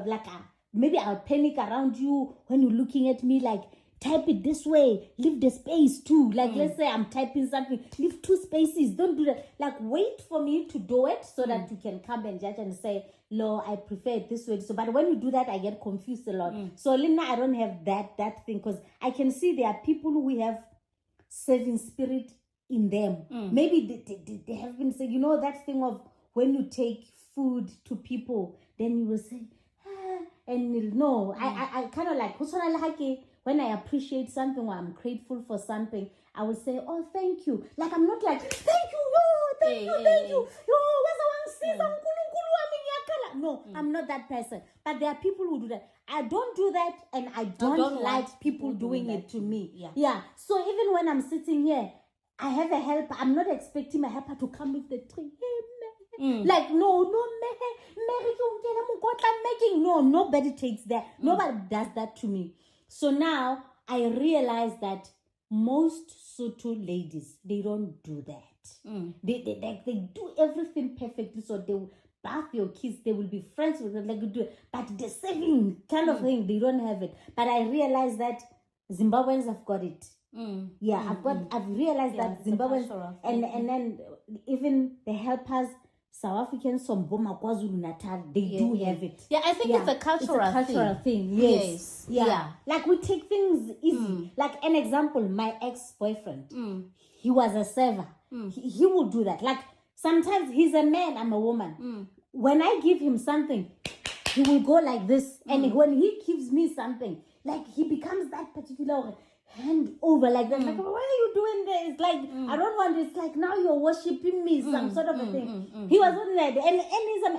maybe I'll panic around you when you're looking at me like, type it this way, leave the space too. Like, let's say I'm typing something, leave 2 spaces. Don't do that. Like, wait for me to do it so that you can come and judge and say, no, I prefer it this way. So, but when you do that, I get confused a lot. So, Lina, I don't have that thing because I can see there are people who have saving spirit in them. Maybe they have been saying, you know, that thing of when you take food to people, then you will say, and no, I kind of like, when I appreciate something or I'm grateful for something, I will say, oh, thank you. Like, I'm not like, thank you, thank you. No, I'm not that person. But there are people who do that. I don't do that, and I don't like people doing it to me. Yeah. So even when I'm sitting here, I have a helper. I'm not expecting my helper to come with the tree. Like, no, nobody takes that. Nobody does that to me. So now I realize that most Sotho ladies, they don't do that. They do everything perfectly. So they will bath your kids, they will be friends with them, like you do. But the saving kind of thing, they don't have it. But I realize that Zimbabweans have got it. I've realized that Zimbabweans and then even the helpers, South Africans from Boma, KwaZulu Natal, they do have it. Yeah, I think it's a cultural thing. Yes. Like we take things easy. Like an example, my ex-boyfriend, he was a server. He will do that. Like sometimes he's a man, I'm a woman. When I give him something, he will go like this. And when he gives me something, like he becomes that particular hand over like that. Like, why are you doing this? Like, I don't want this. Like, now you're worshiping me, some sort of a thing. He was only like that.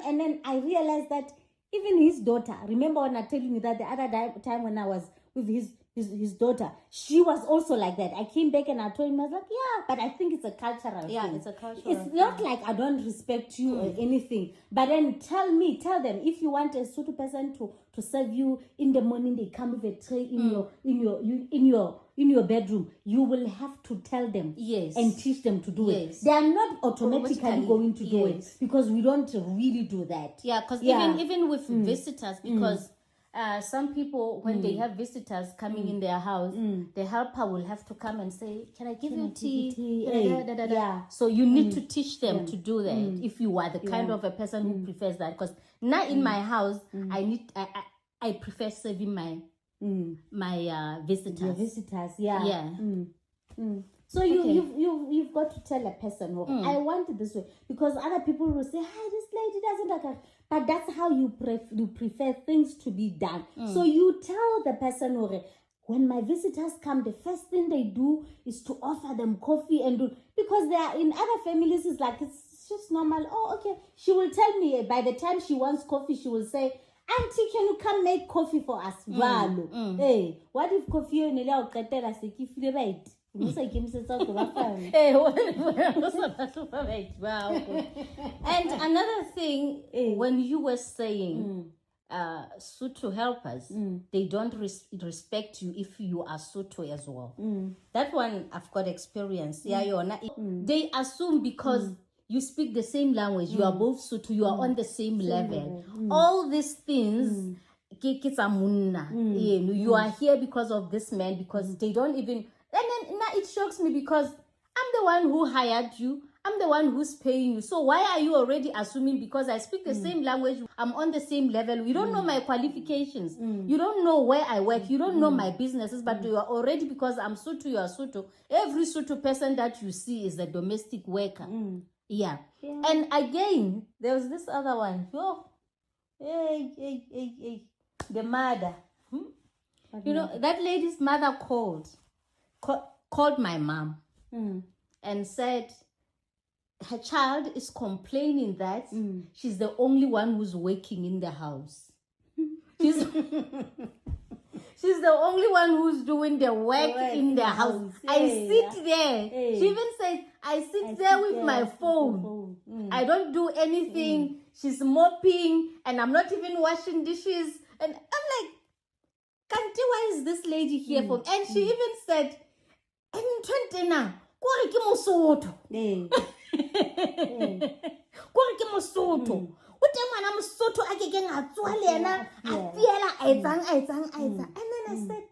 And then I realized that even his daughter, remember when I told you that the other time when I was with his daughter, she was also like that. I came back and I told him, I was like, yeah, but I think it's a cultural thing. Yeah, it's a cultural It's not like I don't respect you or anything. But then tell them, if you want a Sotho person to serve you in the morning, they come with a tray in your bedroom, you will have to tell them and teach them to do it. They are not automatically going to do it because we don't really do that. Yeah, because even with visitors, because some people, when they have visitors coming in their house, the helper will have to come and say, can I give you tea? So you need to teach them to do that if you are the kind of a person who prefers that. Because now in my house, I prefer serving my visitors. Your visitors, So you've got to tell a person, I want it this way, because other people will say, "Hi, this lady doesn't like her." But that's how you prefer things to be done. So you tell the person, when my visitors come, the first thing they do is to offer them coffee because they are in other families. It's like it's just normal. Oh, okay. She will tell me by the time she wants coffee, she will say, Auntie, can you come make coffee for us? Hey, what if coffee you need to get there? Say, if you wait, you say, "Kim says out the phone." And another thing, when you were saying, Sotho helpers, they don't respect you if you are Sotho as well. That one I've got experience. They assume because you speak the same language, you are both Sotho, you are on the same level. All these things, you are here because of this man, because they don't even. And then now it shocks me because I'm the one who hired you. I'm the one who's paying you. So why are you already assuming because I speak the same language, I'm on the same level? You don't know my qualifications. You don't know where I work. You don't know my businesses. But you are already, because I'm Sotho, you are Sotho. Every Sotho person that you see is a domestic worker. Yeah. And again, there was this other one. The mother. You know, that lady's mother called my mom and said her child is complaining that she's the only one who's working in the house. She's the only one who's doing the work in the house. I sit there. She even said, I sit there with my phone. I don't do anything. She's mopping and I'm not even washing dishes. And I'm like, Kanti, why is this lady here for? And she even said, and then I said,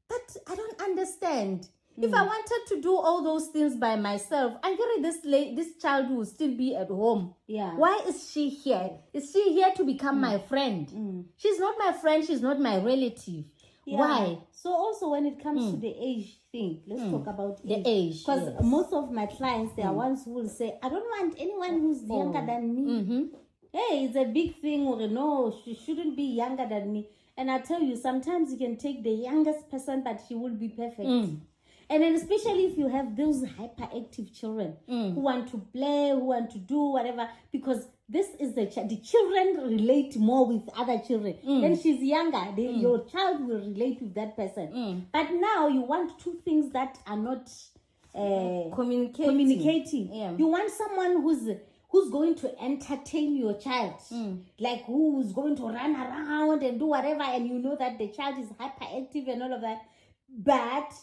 but I don't understand. If I wanted to do all those things by myself, I get this child will still be at home. Why is she here? Is she here to become my friend? She's not my friend. She's not my relative. Why? So also when it comes to the age thing, let's talk about the age. Because most of my clients, they are ones who will say, I don't want anyone who's younger than me. Hey, it's a big thing. Or no, she shouldn't be younger than me. And I tell you, sometimes you can take the youngest person, but she will be perfect. And then especially if you have those hyperactive children who want to play, who want to do whatever, because this is the children relate more with other children. When she's younger, your child will relate with that person. But now you want two things that are not communicating. You want someone who's going to entertain your child, like who's going to run around and do whatever, and you know that the child is hyperactive and all of that. But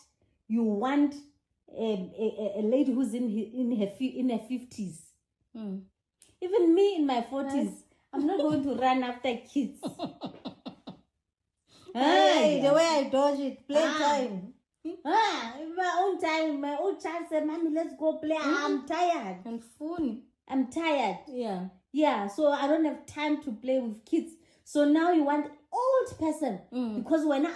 you want a lady who's in her 50s. Even me in my 40s, I'm not going to run after kids. Hey, the way I dodge it, playtime. In my own time, my old child said, Mommy, let's go play. I'm tired. And phone. I'm tired. Yeah, so I don't have time to play with kids. So now you want old person. Because when I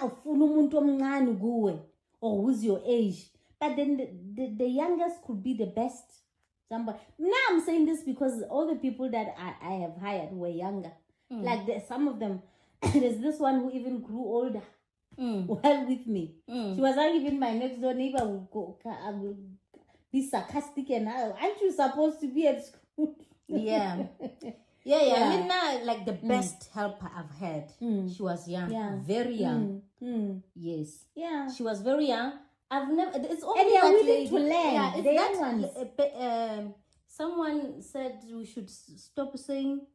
or who's your age. But then the youngest could be the best. Somebody. Now I'm saying this because all the people that I have hired were younger. Like some of them, there's this one who even grew older while with me. She was not even my next door neighbor. I will be sarcastic and aren't you supposed to be at school? Yeah. I mean, now, like the best helper I've had, she was young, very young. Yes. Yeah. She was very young. I've never. It's only and they are that willing lady. to learn. Yeah, it's the that young ones. Someone said we should stop saying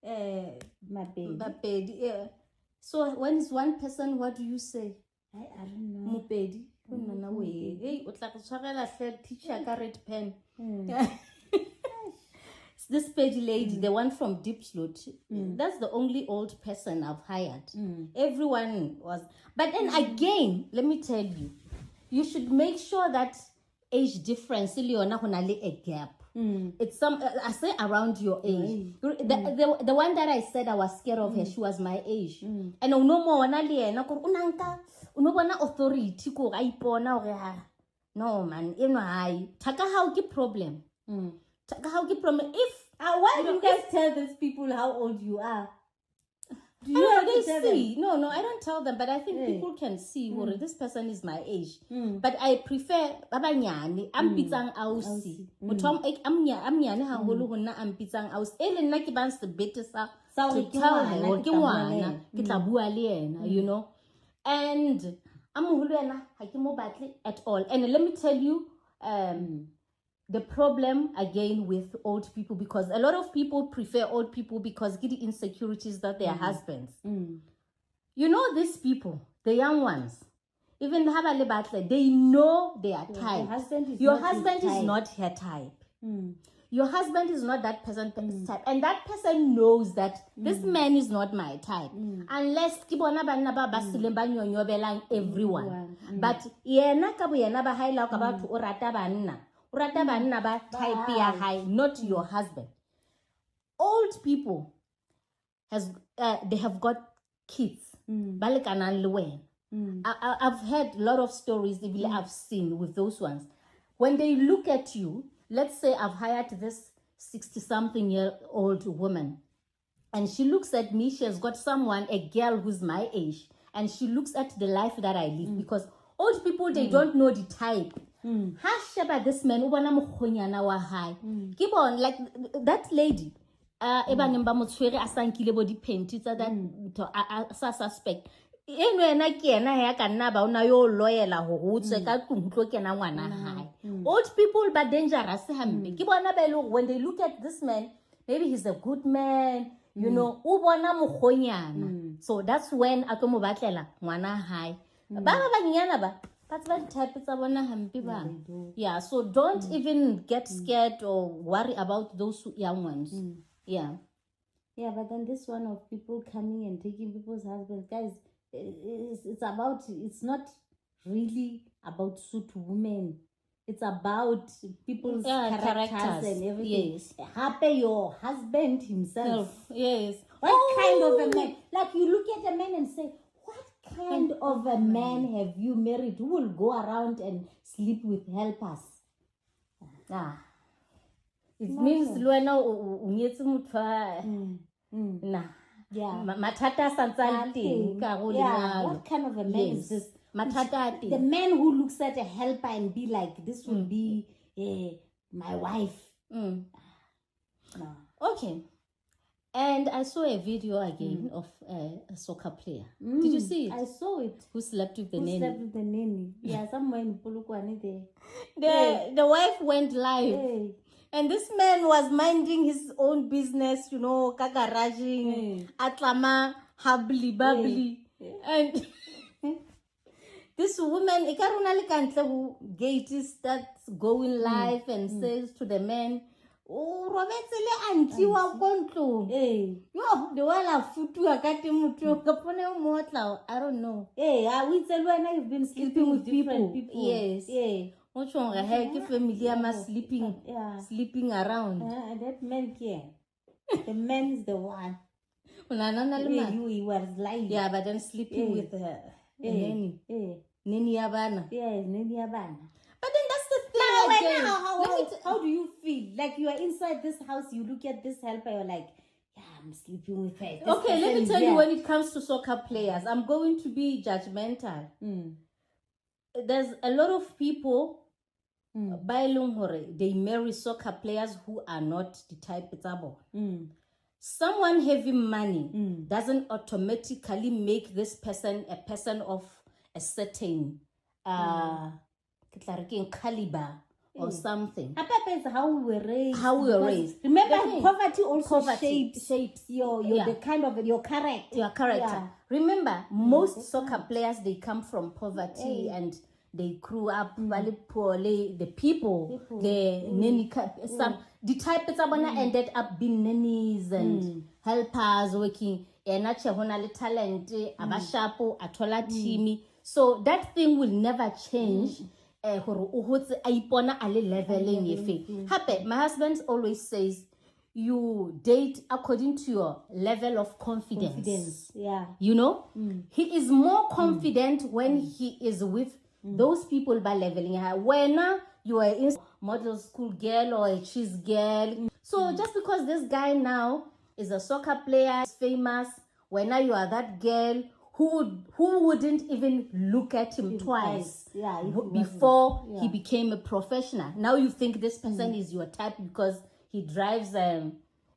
my baby. Yeah. So when it's one person, what do you say? I don't know. Mupedi. Hey, teacher red pen. This page lady, the one from Deep Slot, that's the only old person I've hired. Everyone was. But then again, let me tell you, you should make sure that age difference, a gap. It's some, I say around your age. The one that I said I was scared of her, she was my age. And no more, authority, no man, Taka how ki problem. If why do you guys tell these people how old you are? Do you have to tell them? No, I don't tell them, but I think people can see this person is my age. But I prefer babanyane ampitsang ausi. Motho am nyane haholo hona ampitsang ausi. Ele nna ke bang sebete sa to tell her hore ke ngwana ke tla bua le yena, you know. And amoholo yena ha ke mo batle at all. And let me tell you the problem again with old people, because a lot of people prefer old people because get the insecurities that their husbands. You know, these people, the young ones, even they know their type. Your husband is not her type. Your husband is not that person's type. And that person knows that this man is not my type. Unless everyone. But type high, not your husband. Old people they have got kids. I've heard a lot of stories I've seen with those ones. When they look at you, let's say I've hired this 60-something-year-old woman, and she looks at me, she has got someone, a girl who's my age, and she looks at the life that I live, because old people, they don't know the type. Hashaba this man, keep on, like that lady, suspect. Old people but dangerous. When they look at this man, maybe he's a good man, you know. So that's when yeah, so don't even get scared or worry about those young ones. Yeah, but then this one of people coming and taking people's husbands, guys, it's not really about suit women. It's about people's characters and everything. Yes. Happy your husband himself. Yes. What kind of a man? Like you look at a man and say, what kind of a man have you married who will go around and sleep with helpers? It means Luena nah. Yeah. Matata sansalti. Yeah. What kind of a man is this? Matata. The man who looks at a helper and be like, this will be my wife. No. Okay. And I saw a video again of a soccer player. Did you see it? I saw it. Who slept with the nanny? Who slept with the nanny? Yeah, somewhere in Polokwane there. The wife went live. Hey. And this man was minding his own business, you know, kakarajing, atlama, habli, babli. And this woman, who gate starts going live and says to the man, oh, Robetsele auntie wa kontlo. Yo, the wala futu akati mutu kapone umotla. I don't know. We tell when you've been sleeping with different people. Yes. What's wrong? I have family sleeping around. That man care. The man is the one. He was lying. Yeah, but then sleeping with her. Nanny. Nanny Yabana. Yes, Nanny Yabana. But then that's the thing again. How do you feel? Like you are inside this house, you look at this helper, you're like, yeah, I'm sleeping with her. Okay, let me tell you, when it comes to soccer players, I'm going to be judgmental. There's a lot of people, they marry soccer players who are not the type it's about. Someone having money doesn't automatically make this person a person of a certain caliber or something. How we were raised. Remember, poverty also shapes your the kind of your character. Your character. Yeah. Remember, most soccer players, they come from poverty and they grew up very poorly. The people, the nanny, the type of someone ended up being nannies and helpers working. Talent, abashapo, atola timi. So that thing will never change. My husband always says, you date according to your level of confidence. Yeah. You know? He is more confident when he is with those people by leveling her. When you are in model school girl or a cheese girl. So just because this guy now is a soccer player, is famous, when now you are that girl who wouldn't even look at him twice before he became a professional. Now you think this person is your type because he drives a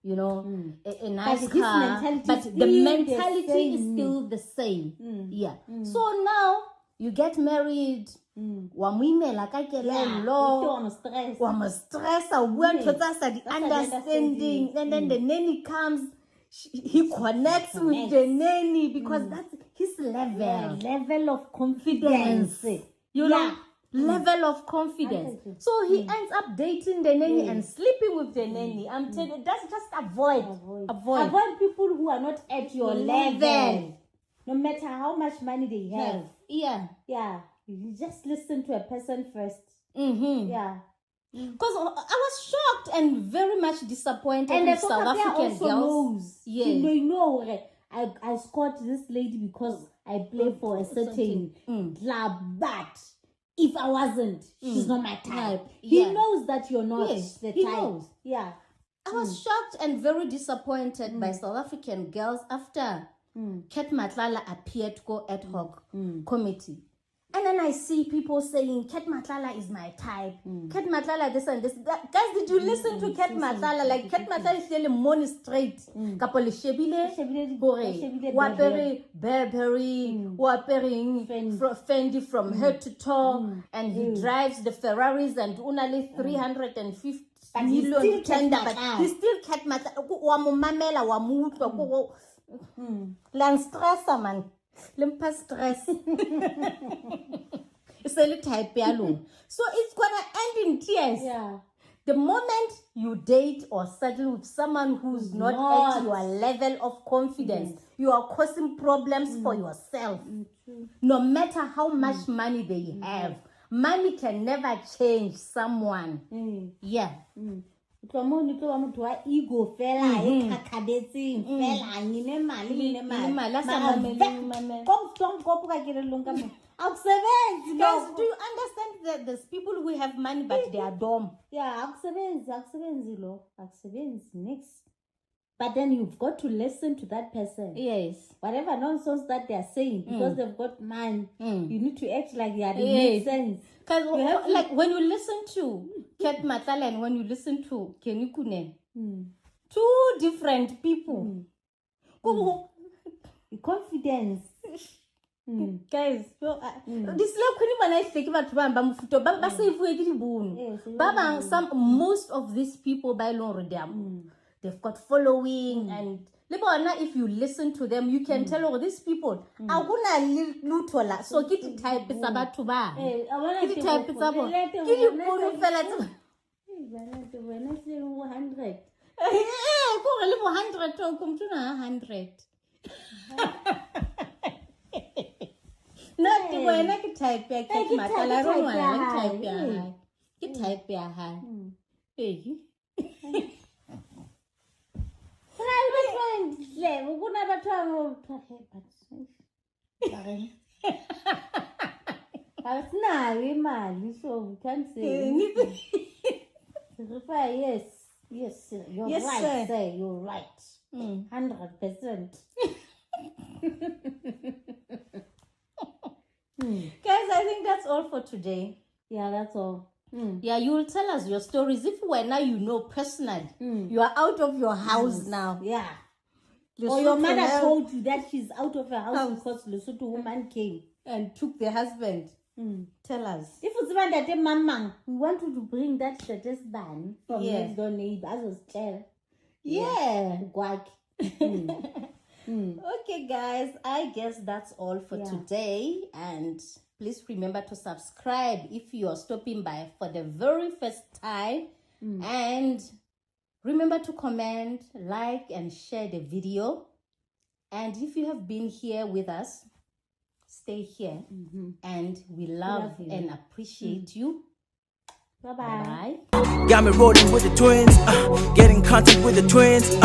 you know, a nice his car, mentality but is the still the mentality is same. still the same. Yeah. So now you get married. Wamuimela ka kelello, wa mo stressa, wa ntho tsa sa di understanding, and then the nanny comes. He connects with the nanny because that's his level of confidence. You know, level of confidence. So he ends up dating the nanny and sleeping with the nanny. I'm telling you, that's just avoid people who are not at your level. No matter how much money they have. Yeah. You just listen to a person first. Yeah. Because I was shocked and very much disappointed and with South African girls. Yes. You know, I scored this lady because I play for a certain club, but if I wasn't, she's not my type. He knows that you're not the type. Knows. Yeah. I was shocked and very disappointed by South African girls after Kat Matlala appeared to go ad hoc committee. And then I see people saying, Kat Matlala is my type. Kat Matlala this and this. Guys, did you listen to Kat Matlala? Like, Kat Matlala is really money straight. Kapole Shebile, Wapere, Burberry, Wapering, Fendi from head to toe. And he drives the Ferraris and only 350 million tender. But he's still Kat Matlala. Wamumamela, Wamutwa, Land stress, man. Limpa stress. It's a little type. So it's gonna end in tears. Yeah. The moment you date or settle with someone who's not at your level of confidence, you are causing problems for yourself. No matter how much money they have, money can never change someone. Yeah. Ego fela kakadetsing fela ngine mali guys, do you understand that there's people who have money but they are dumb? Yeah, next. But then you've got to listen to that person. Yes. Whatever nonsense that they are saying, because they've got money, you need to act like they make sense. Because like when you listen to Kat Matlala and when you listen to Kenny Kunen, two different people. Confidence. Guys, this most of these people by long they've got following and if you listen to them, you can tell these people so get type sabatu ba get type sabo get 100 100 to come to 100 not the way I can type back at my type get type high hey so we can't say yes, you're right, sir, you're right. 100%. Guys, I think that's all for today. Yeah, that's all. Yeah, you will tell us your stories. If now you know personally, you are out of your house now. Yeah. Or your mother told you that she's out of her house because Lesotho woman came and took the husband. Tell us. If it's about that, Mama, we want you to bring that status ban from next door neighbor. I was tell. Yeah. Guac. Okay, guys, I guess that's all for today. And please remember to subscribe if you are stopping by for the very first time. And remember to comment, like, and share the video. And if you have been here with us, stay here. And we love and appreciate you. Bye-bye. Got me rolling with the twins, getting content with the twins.